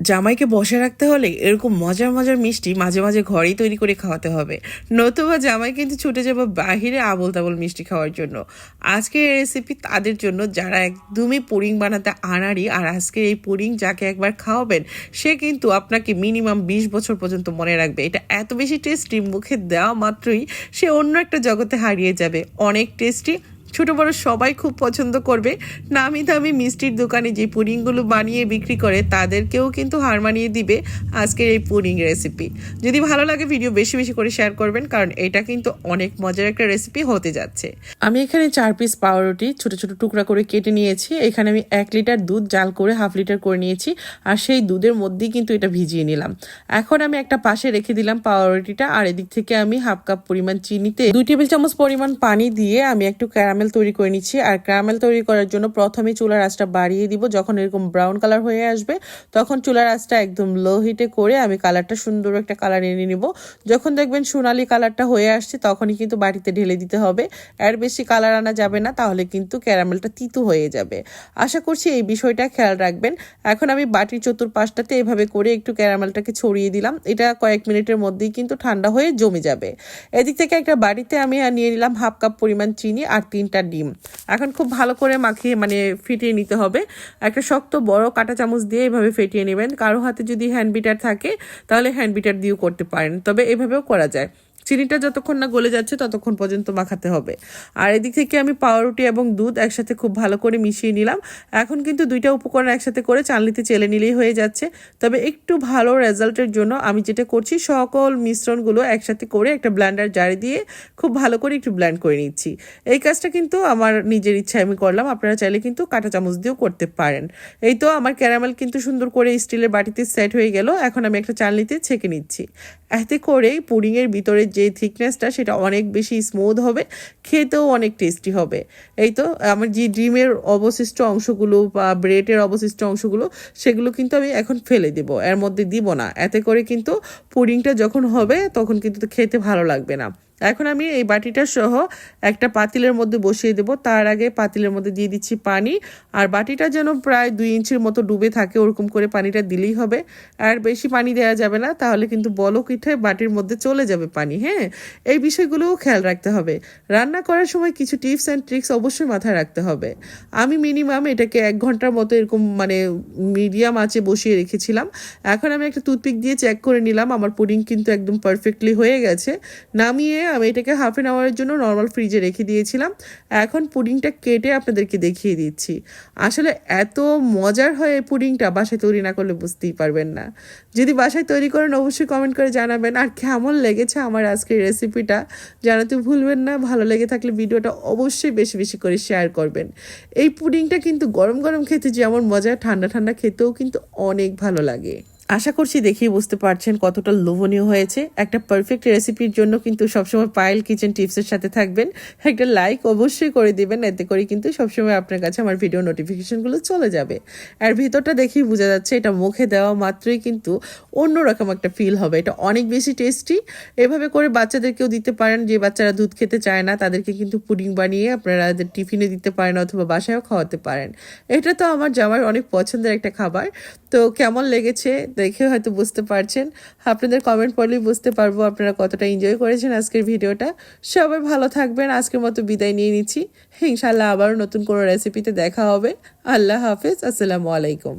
জামাইকে বসে রাখতে হলে এরকম মজার মজার মিষ্টি মাঝে মাঝে ঘরেই তৈরি করে খাওয়াতে হবে, নতুবা জামাই কিন্তু ছুটে যাবে বাহিরে আবোল তাবোল মিষ্টি খাওয়ার জন্য। আজকের এই রেসিপি তাদের জন্য যারা একদমই পুডিং বানাতে আনাড়ি, আর আজকের এই পুডিং যাকে একবার খাওয়াবেন সে কিন্তু আপনাকে মিনিমাম 20 বছর পর্যন্ত মনে রাখবে। এটা এত বেশি টেস্টি, মুখে দেওয়া মাত্রই সে অন্য একটা জগতে হারিয়ে যাবে। অনেক টেস্টি, ছোট বড় সবাই খুব পছন্দ করবে। নামি দামি মিষ্টির দোকানে যে পুডিংগুলো বানিয়ে বিক্রি করে তাদেরকেও কিন্তু হার মানিয়ে দিবে আজকের এই পুডিং রেসিপি। যদি ভালো লাগে ভিডিও বেশি বেশি করে শেয়ার করবেন, কারণ এটা কিন্তু অনেক মজার একটা রেসিপি হতে যাচ্ছে। আমি এখানে 4 পিস পাউরুটি ছোট ছোট টুকরা করে কেটে নিয়েছি। এখানে আমি 1 লিটার দুধ জাল করে হাফ লিটার করে নিয়েছি, আর সেই দুধের মধ্যেই কিন্তু এটা ভিজিয়ে নিলাম। এখন আমি একটা পাশে রেখে দিলাম পাউরুটিটা, আর এদিক থেকে আমি হাফ কাপ পরিমাণ চিনিতে 2 টেবিল চামচ পরিমাণ পানি দিয়ে আমি একটু ক্যারামেল তৈরি করে নিচ্ছি। আর ক্যারামেল তৈরি করার জন্য প্রথমে চুলার আঁচটা বাড়িয়ে দিব। যখন এরকম ব্রাউন কালার হয়ে আসবে তখন চুলার আঁচটা একদম লো হিটে করে আমি কালারটা সুন্দর একটা কালার এনে নিব। যখন দেখবেন সোনালি কালারটা হয়ে আসছে তখনই কিন্তু বাটিতে ঢেলে দিতে হবে। এর বেশি কালার আনা যাবে না, তাহলে কিন্তু ক্যারামেলটা তিতো হয়ে যাবে। আশা করছি এই বিষয়টা খেয়াল রাখবেন। এখন আমি বাটির চতুর্পাশটাতে এভাবে করে একটু ক্যারামেলটাকে ছড়িয়ে দিলাম। এটা কয়েক মিনিটের মধ্যেই কিন্তু ঠান্ডা হয়ে জমে যাবে। এদিক থেকে একটা বাটিতে আমি নিয়ে নিলাম হাফ কাপ পরিমাণ চিনি আর 3টা ডিম। এখন খুব ভালো করে মাখিয়ে ফেটিয়ে নিতে হবে। একটা শক্ত বড় কাঁটা চামচ দিয়ে এভাবে ফেটিয়ে নেবেন। কারো হাতে যদি হ্যান্ড বিটার থাকে তাহলে হ্যান্ড বিটার দিয়েও করতে পারেন, তবে এভাবেও করা যায়। চিনিটা যতক্ষণ না গলে যাচ্ছে ততক্ষণ পর্যন্ত মাখাতে হবে। আর এদিক থেকে আমি পাউরুটি এবং দুধ একসাথে খুব ভালো করে মিশিয়ে নিলাম। এখন কিন্তু 2টা উপকরণ একসাথে করে চালনিতে চেলে নিলেই হয়ে যাচ্ছে। তবে একটু ভালো রেজাল্টের জন্য আমি যেটা করছি, সকল মিশ্রণগুলো একসাথে করে একটা ব্লেন্ডার জারে দিয়ে খুব ভালো করে একটু ব্লেন্ড করে নিচ্ছি। এই কাজটা কিন্তু আমার নিজের ইচ্ছায় আমি করলাম, আপনারা চাইলে কিন্তু কাঁটা চামচ দিয়েও করতে পারেন। এই তো আমার ক্যারামেল কিন্তু সুন্দর করে স্টিলের বাটিতে সেট হয়ে গেল। এখন আমি একটা চালনিতে ছেঁকে নিচ্ছি। এতে করেই পুডিংয়ের ভিতরে যে থিকনেসটা সেটা অনেক বেশি স্মুথ হবে, খেতেও অনেক টেস্টি হবে। এই তো আমার যে ডিমের অবশিষ্ট অংশগুলো বা ব্রেডের অবশিষ্ট অংশগুলো সেগুলো কিন্তু আমি এখন ফেলে দেব, এর মধ্যে দিব না। এতে করে কিন্তু পুডিংটা যখন হবে তখন কিন্তু খেতে ভালো লাগবে না। এখন আমি এই বাটিটা সহ একটা পাতিলের মধ্যে বসিয়ে দেব। তার আগে পাতিলের মধ্যে দিয়ে দিচ্ছি পানি, আর বাটিটা যেন প্রায় 2 ইঞ্চির মতো ডুবে থাকে ওরকম করে পানিটা দিলেই হবে। আর বেশি পানি দেওয়া যাবে না, তাহলে কিন্তু বলক উঠে বাটির মধ্যে চলে যাবে পানি। হ্যাঁ, এই বিষয়গুলোও খেয়াল রাখতে হবে। রান্না করার সময় কিছু টিপস অ্যান্ড ট্রিক্স অবশ্যই মাথায় রাখতে হবে। আমি মিনিমাম এটাকে 1 ঘন্টার মতো এরকম মিডিয়াম আঁচে বসিয়ে রেখেছিলাম। এখন আমি একটা টুথপিক দিয়ে চেক করে নিলাম, আমার পুডিং কিন্তু একদম পারফেক্টলি হয়ে গেছে। নামিয়ে আমি এটাকে হাফ অ্যান আওয়ারের জন্য নর্মাল ফ্রিজে রেখে দিয়েছিলাম। এখন পুডিংটা কেটে আপনাদেরকে দেখিয়ে দিচ্ছি। আসলে এত মজার হয় এই পুডিংটা, বাসায় তৈরি না করলে বুঝতেই পারবেন না। যদি বাসায় তৈরি করেন অবশ্যই কমেন্ট করে জানাবেন। আর কেমন লেগেছে আমার আজকের রেসিপিটা জানাতে ভুলবেন না। ভালো লেগে থাকলে ভিডিওটা অবশ্যই বেশি বেশি করে শেয়ার করবেন। এই পুডিংটা কিন্তু গরম গরম খেতে যেমন মজা, ঠান্ডা ঠান্ডা খেতেও কিন্তু অনেক ভালো লাগে। আশা করছি দেখেই বুঝতে পারছেন কতটা লোভনীয় হয়েছে। একটা পারফেক্ট রেসিপির জন্য কিন্তু সবসময় পায়েল কিচেন টিপসের সাথে থাকবেন। একটা লাইক অবশ্যই করে দিবেন, এতে করে কিন্তু সবসময় আপনার কাছে আমার ভিডিও নোটিফিকেশনগুলো চলে যাবে। আর ভিতরটা দেখেই বোঝা যাচ্ছে এটা মুখে দেওয়া মাত্রই কিন্তু অন্যরকম একটা ফিল হবে। এটা অনেক বেশি টেস্টি। এভাবে করে বাচ্চাদেরকেও দিতে পারেন, যে বাচ্চারা দুধ খেতে চায় না তাদেরকে কিন্তু পুডিং বানিয়ে আপনারা টিফিনে দিতে পারেন অথবা বাসায়ও খাওয়াতে পারেন। এটা তো আমার জামার অনেক পছন্দের একটা খাবার। তো কেমন লেগেছে দেখে হয়তো বুঝতে পারছেন। আপনাদের কমেন্ট পড়লেই বুঝতে পারবো আপনারা কতটা এনজয় করেছেন আজকের ভিডিওটা। সবাই ভালো থাকবেন। আজকের মতো বিদায় নিয়ে নিচ্ছি। ইনশাআল্লাহ আবারও নতুন কোনো রেসিপিতে দেখা হবে। আল্লাহ হাফেজ, আসসালামু আলাইকুম।